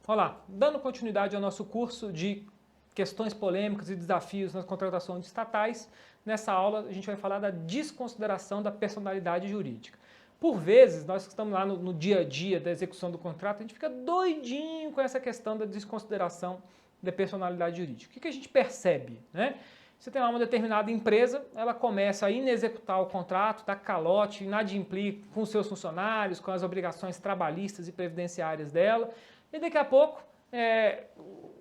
Olá, dando continuidade ao nosso curso de questões polêmicas e desafios na contratação de estatais, nessa aula a gente vai falar da desconsideração da personalidade jurídica. Por vezes, nós que estamos lá no dia a dia da execução do contrato, a gente fica doidinho com essa questão da desconsideração da personalidade jurídica. O que a gente percebe, né? Você tem lá uma determinada empresa, ela começa a inexecutar o contrato, dá calote, inadimplir com seus funcionários, com as obrigações trabalhistas e previdenciárias dela, e daqui a pouco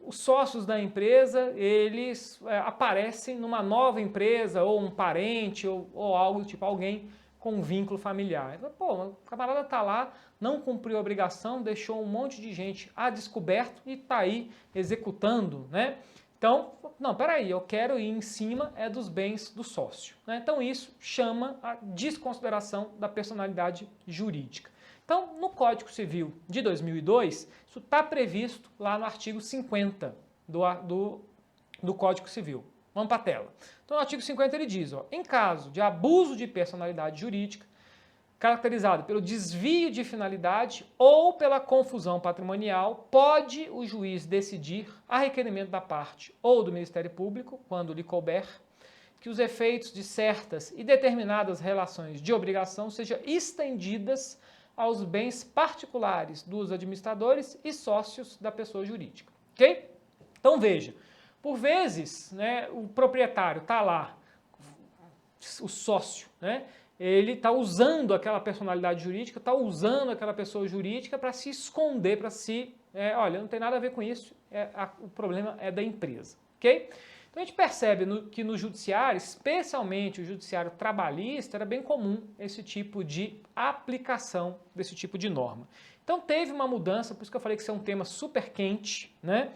os sócios da empresa, eles aparecem numa nova empresa, ou um parente, ou algo do tipo, alguém com um vínculo familiar. Pô, o camarada está lá, não cumpriu a obrigação, deixou um monte de gente a descoberto e está aí executando, né? Então, não, peraí, eu quero ir em cima dos bens do sócio, né? Então isso chama a desconsideração da personalidade jurídica. Então, no Código Civil de 2002, isso está previsto lá no artigo 50 do Código Civil. Vamos para a tela. Então, no artigo 50 ele diz, ó, em caso de abuso de personalidade jurídica, caracterizado pelo desvio de finalidade ou pela confusão patrimonial, pode o juiz decidir, a requerimento da parte ou do Ministério Público, quando lhe couber, que os efeitos de certas e determinadas relações de obrigação sejam estendidas aos bens particulares dos administradores e sócios da pessoa jurídica, ok? Então veja, por vezes, né, o proprietário está lá, o sócio, né, ele está usando aquela personalidade jurídica, está usando aquela pessoa jurídica para se esconder, para se, olha, não tem nada a ver com isso, o problema é da empresa, ok? Então a gente percebe que no judiciário, especialmente o judiciário trabalhista, era bem comum esse tipo de aplicação desse tipo de norma. Então teve uma mudança, por isso que eu falei que isso é um tema super quente, né?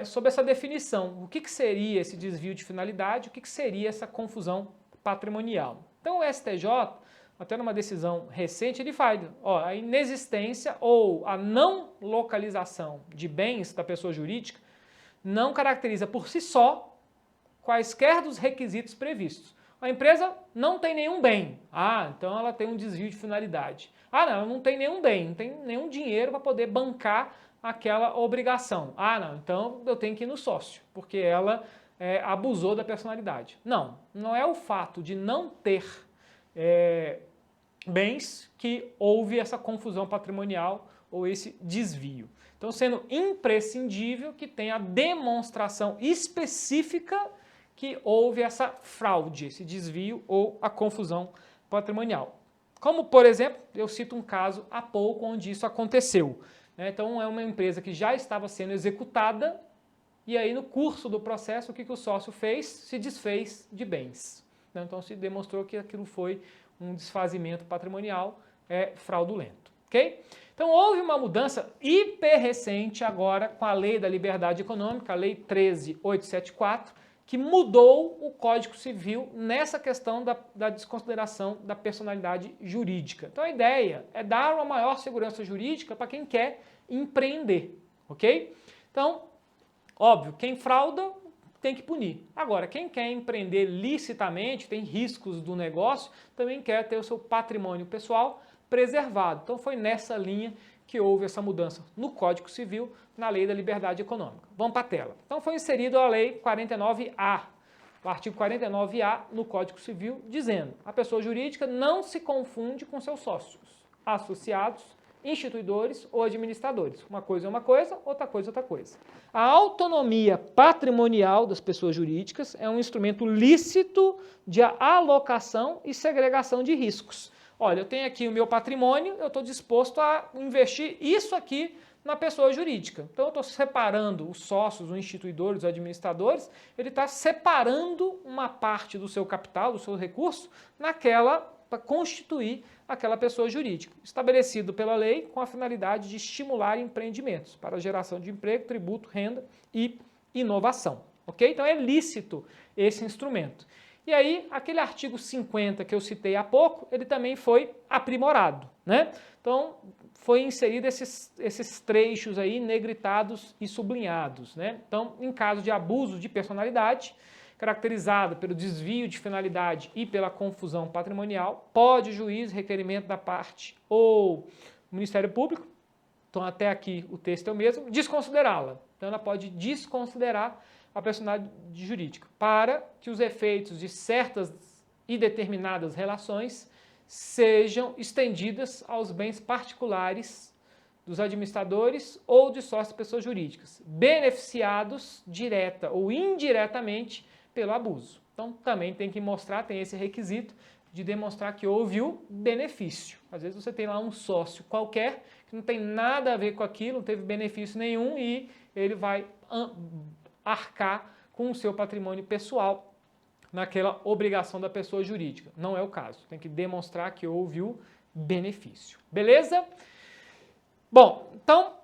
Sobre essa definição, o que seria esse desvio de finalidade, o que seria essa confusão patrimonial. Então o STJ, até numa decisão recente, ele faz a inexistência ou a não localização de bens da pessoa jurídica não caracteriza por si só quaisquer dos requisitos previstos. A empresa não tem nenhum bem. Então ela tem um desvio de finalidade. Não, ela não tem nenhum bem, não tem nenhum dinheiro para poder bancar aquela obrigação. Não, então eu tenho que ir no sócio, porque ela abusou da personalidade. Não é o fato de não ter bens que houve essa confusão patrimonial ou esse desvio. Então, sendo imprescindível que tenha a demonstração específica que houve essa fraude, esse desvio ou a confusão patrimonial. Como, por exemplo, eu cito um caso há pouco onde isso aconteceu. Então, é uma empresa que já estava sendo executada e aí no curso do processo, o que o sócio fez? Se desfez de bens. Então, se demonstrou que aquilo foi um desfazimento patrimonial fraudulento. Ok? Então, houve uma mudança hiper recente agora com a Lei da Liberdade Econômica, a Lei 13.874, que mudou o Código Civil nessa questão da desconsideração da personalidade jurídica. Então, a ideia é dar uma maior segurança jurídica para quem quer empreender, ok? Então, óbvio, quem frauda tem que punir. Agora, quem quer empreender licitamente, tem riscos do negócio, também quer ter o seu patrimônio pessoal preservado. Então foi nessa linha que houve essa mudança no Código Civil, na Lei da Liberdade Econômica. Vamos para a tela. Então foi inserido a Lei 49A, o artigo 49A no Código Civil, dizendo: a pessoa jurídica não se confunde com seus sócios, associados, instituidores ou administradores. Uma coisa é uma coisa, outra coisa é outra coisa. A autonomia patrimonial das pessoas jurídicas é um instrumento lícito de alocação e segregação de riscos. Olha, eu tenho aqui o meu patrimônio, eu estou disposto a investir isso aqui na pessoa jurídica. Então eu estou separando os sócios, os instituidores, os administradores, ele está separando uma parte do seu capital, do seu recurso, para constituir aquela pessoa jurídica, estabelecido pela lei com a finalidade de estimular empreendimentos para geração de emprego, tributo, renda e inovação. Ok? Então é lícito esse instrumento. E aí, aquele artigo 50 que eu citei há pouco, ele também foi aprimorado, né? Então, foi inserido esses trechos aí negritados e sublinhados, né? Então, em caso de abuso de personalidade, caracterizado pelo desvio de finalidade e pela confusão patrimonial, pode o juiz, requerimento da parte ou o Ministério Público, Então, até aqui o texto é o mesmo. Desconsiderá-la. Então, ela pode desconsiderar a personalidade jurídica para que os efeitos de certas e determinadas relações sejam estendidas aos bens particulares dos administradores ou de sócios de pessoas jurídicas, beneficiados direta ou indiretamente pelo abuso. Então, também tem que mostrar, tem esse requisito de demonstrar que houve o benefício. Às vezes você tem lá um sócio qualquer que não tem nada a ver com aquilo, não teve benefício nenhum e ele vai arcar com o seu patrimônio pessoal naquela obrigação da pessoa jurídica. Não é o caso. Tem que demonstrar que houve o benefício. Beleza? Bom, então,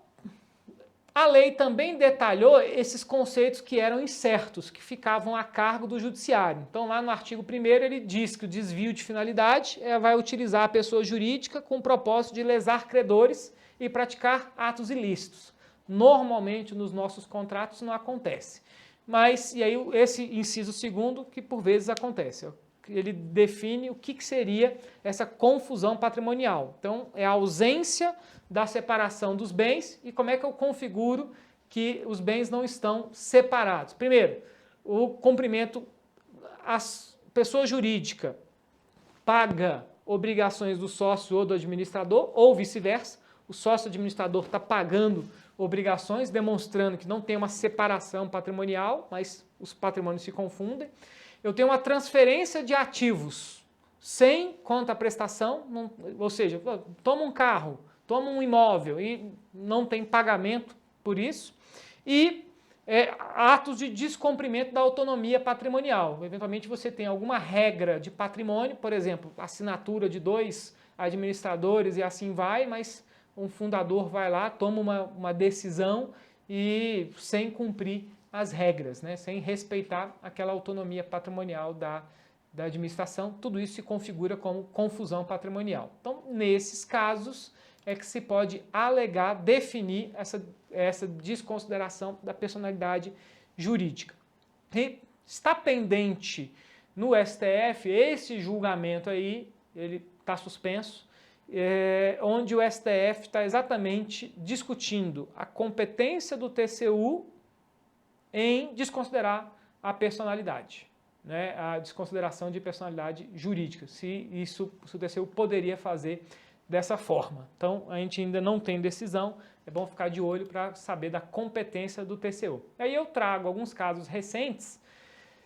a lei também detalhou esses conceitos que eram incertos, que ficavam a cargo do judiciário. Então, lá no artigo 1º, ele diz que o desvio de finalidade vai utilizar a pessoa jurídica com o propósito de lesar credores e praticar atos ilícitos. Normalmente, nos nossos contratos, não acontece. Mas, e aí, esse inciso 2º, que por vezes acontece. Ele define o que seria essa confusão patrimonial. Então, é a ausência da separação dos bens e como é que eu configuro que os bens não estão separados. Primeiro, o cumprimento, a pessoa jurídica paga obrigações do sócio ou do administrador, ou vice-versa. O sócio administrador está pagando obrigações, demonstrando que não tem uma separação patrimonial, mas os patrimônios se confundem. Eu tenho uma transferência de ativos sem contraprestação, ou seja, toma um carro, toma um imóvel e não tem pagamento por isso. E atos de descumprimento da autonomia patrimonial. Eventualmente você tem alguma regra de patrimônio, por exemplo, assinatura de 2 administradores e assim vai, mas um fundador vai lá, toma uma decisão e sem cumprir as regras, né? Sem respeitar aquela autonomia patrimonial da administração, tudo isso se configura como confusão patrimonial. Então, nesses casos, é que se pode alegar, definir essa desconsideração da personalidade jurídica. E está pendente no STF esse julgamento aí, ele está suspenso, onde o STF está exatamente discutindo a competência do TCU em desconsiderar a personalidade, né, a desconsideração de personalidade jurídica, se o TCU poderia fazer dessa forma. Então, a gente ainda não tem decisão, é bom ficar de olho para saber da competência do TCU. Aí eu trago alguns casos recentes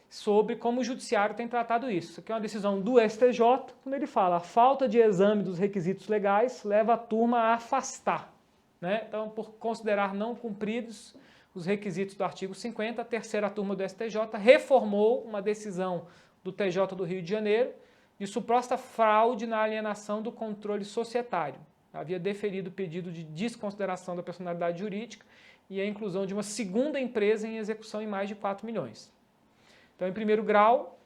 sobre como o judiciário tem tratado isso. Isso aqui é uma decisão do STJ, quando ele fala a falta de exame dos requisitos legais leva a turma a afastar, né? Então, por considerar não cumpridos os requisitos do artigo 50, a terceira turma do STJ reformou uma decisão do TJ do Rio de Janeiro de suposta fraude na alienação do controle societário. Havia deferido o pedido de desconsideração da personalidade jurídica e a inclusão de uma segunda empresa em execução em mais de 4 milhões. Então, em primeiro grau,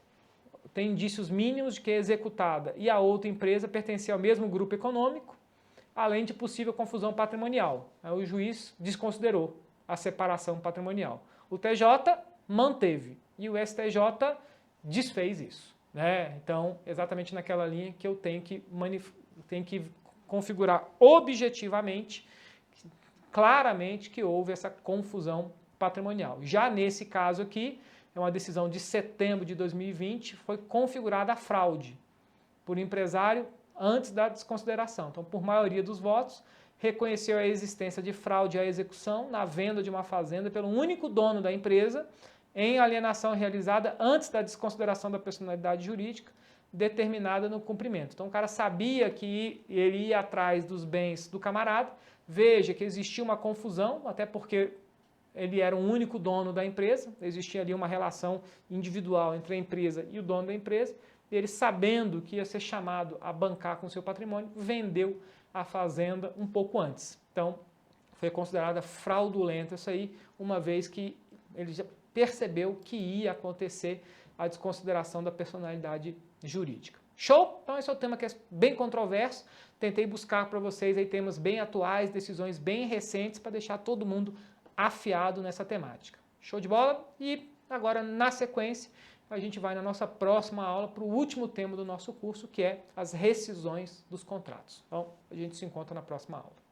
tem indícios mínimos de que a executada e a outra empresa pertenciam ao mesmo grupo econômico, além de possível confusão patrimonial. Aí o juiz desconsiderou a separação patrimonial. O TJ manteve e o STJ desfez isso, né? Então, exatamente naquela linha que eu tenho que configurar objetivamente, claramente, que houve essa confusão patrimonial. Já nesse caso aqui, é uma decisão de setembro de 2020, foi configurada a fraude por empresário antes da desconsideração. Então, por maioria dos votos, reconheceu a existência de fraude à execução na venda de uma fazenda pelo único dono da empresa em alienação realizada antes da desconsideração da personalidade jurídica determinada no cumprimento. Então, o cara sabia que ele ia atrás dos bens do camarada, veja que existia uma confusão, até porque ele era o único dono da empresa, existia ali uma relação individual entre a empresa e o dono da empresa, e ele, sabendo que ia ser chamado a bancar com seu patrimônio, vendeu a fazenda um pouco antes. Então, foi considerada fraudulenta isso aí, uma vez que ele já percebeu que ia acontecer a desconsideração da personalidade jurídica. Show? Então esse é o tema que é bem controverso. Tentei buscar para vocês aí temas bem atuais, decisões bem recentes, para deixar todo mundo afiado nessa temática. Show de bola? E agora, na sequência, a gente vai na nossa próxima aula para o último tema do nosso curso, que é as rescisões dos contratos. Então, a gente se encontra na próxima aula.